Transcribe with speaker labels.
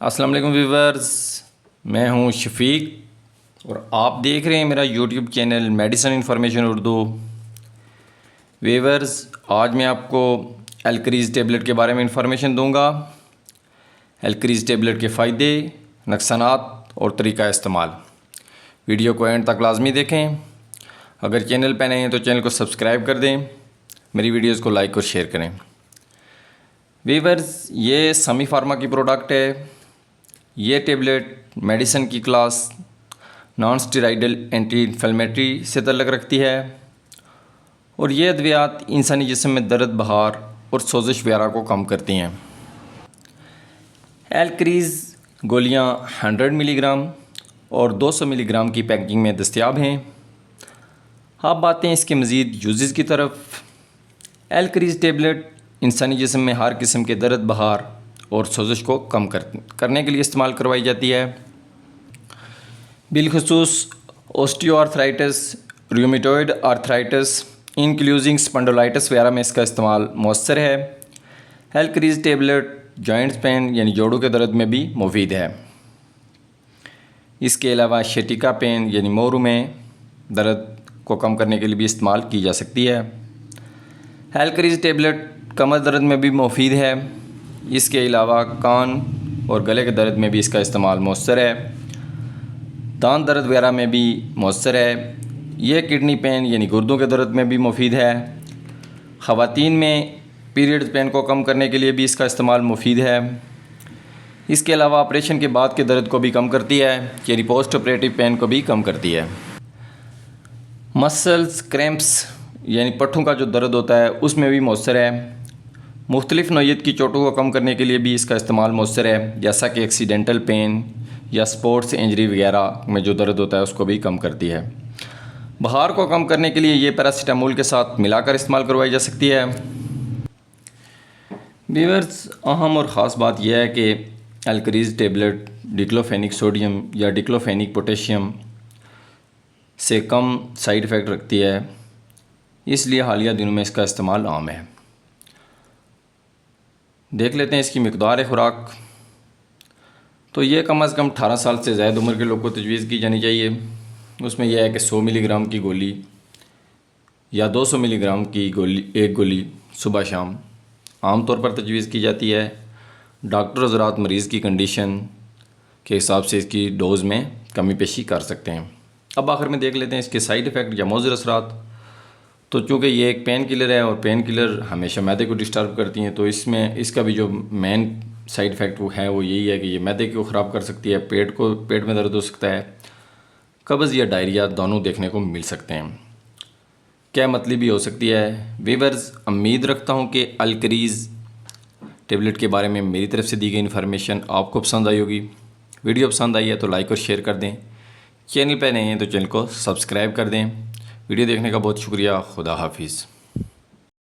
Speaker 1: अस्सलाम वालेकुम व्यूवर्स, मैं हूं शफीक और आप देख रहे हैं मेरा YouTube channel medicine information Urdu. Viewers, आज मैं आपको एल्क्रीज टेबलेट के बारे में इंफॉर्मेशन दूंगा। एल्क्रीज टेबलेट के फ़ायदे, नुकसानात और तरीका इस्तेमाल। वीडियो को एंड तक लाजमी देखें। अगर चैनल पर नए हैं तो चैनल को सब्सक्राइब कर दें, मेरी वीडियोज़ को लाइक और शेयर करें। व्यूवर्स, ये समी फार्मा की प्रोडक्ट है। ये टेबलेट मेडिसिन की class non steroidal anti inflammatory से तल्लुक़ रखती है और ये अद्वियात इंसानी जिस्म में दर्द, बहार और सोजिश वगैरह को कम करती हैं। एल्क्रीज गोलियां 100 मिलीग्राम और 200 मिलीग्राम की पैकिंग में दस्तयाब हैं। अब बातें इसके मज़ीद यूज़ेस की तरफ। एल्क्रीज टेबलेट इंसानी जिस्म में हर किस्म के दर्द, बहार और सोजिश को कम करने के लिए इस्तेमाल करवाई जाती है। बिलखुसूस ओस्टियोआर्थराइटिस, रूमेटॉइड आर्थराइटिस, इंक्लूजिंग स्पॉन्डिलोलाइटिस वगैरह में इसका इस्तेमाल मौसर है। एल्क्रीज टेबलेट जॉइंट्स पेन यानी जोड़ों के दर्द में भी मुफीद है। इसके अलावा शेटिका पेन यानी मोरू में दर्द को कम करने के लिए भी इस्तेमाल की जा सकती है। एल्क्रीज टेबलेट कमर दर्द में भी मुफीद है। इसके अलावा कान और गले के दर्द में भी इसका इस्तेमाल मौसर है। दांत दर्द वगैरह में भी मौसर है। यह किडनी पेन यानी गुर्दों के दर्द में भी मुफीद है। ख़वातीन में पीरियड्स पेन को कम करने के लिए भी इसका इस्तेमाल मुफीद है। इसके अलावा ऑपरेशन के बाद के दर्द को भी कम करती है, यानी पोस्ट ऑपरेटिव पेन को भी कम करती है। मसल्स क्रैम्प्स यानी पट्ठों का जो दर्द होता है उसमें भी मौसर है। मुख्तलिफ़ नौइयत की चोटों को कम करने के लिए भी इसका इस्तेमाल मौसर है, जैसा कि एक्सीडेंटल पेन या स्पोर्ट्स इंजरी वगैरह में जो दर्द होता है उसको भी कम करती है। बुखार को कम करने के लिए ये पैरासीटामोल के साथ मिलाकर इस्तेमाल करवाई जा सकती है। व्यूअर्स, अहम और ख़ास बात यह है कि एल्क्रीज टेबलेट डिक्लोफेनिक सोडियम या डिक्लोफेनिक पोटेशियम से कम साइड इफ़ेक्ट रखती है, इसलिए हालिया दिनों में इसका इस्तेमाल आम है। देख लेते हैं इसकी मिक़दार खुराक। तो ये कम से कम 18 साल से ज़्यादा उम्र के लोग को तजवीज़ की जानी चाहिए। उसमें यह है कि 100 मिलीग्राम की गोली या 200 मिलीग्राम की गोली, एक गोली सुबह शाम आम तौर पर तजवीज़ की जाती है। डॉक्टर हज़रात मरीज़ की कंडीशन के हिसाब से इसकी डोज़ में कमी पेशी कर सकते हैं। अब आखिर में देख लेते हैं इसके साइड इफ़ेक्ट या मुज़र असरात। तो चूँकि ये एक पेन किलर है और पेन किलर हमेशा मैदे को डिस्टर्ब करती हैं, तो इसमें इसका भी जो मेन साइड इफ़ेक्ट वो यही है कि ये मैदे को ख़राब कर सकती है। पेट में दर्द हो सकता है, कब्ज़ या डायरिया दोनों देखने को मिल सकते हैं। क्या मतलब भी हो सकती है। व्यूअर्स, उम्मीद रखता हूँ कि एल्क्रीज टेबलेट के बारे में मेरी तरफ से दी गई इन्फॉर्मेशन आपको पसंद आई होगी। वीडियो पसंद आई है तो लाइक और शेयर कर दें। चैनल पर नए हैं तो चैनल को सब्सक्राइब कर दें। वीडियो देखने का बहुत शुक्रिया। खुदा हाफिज़।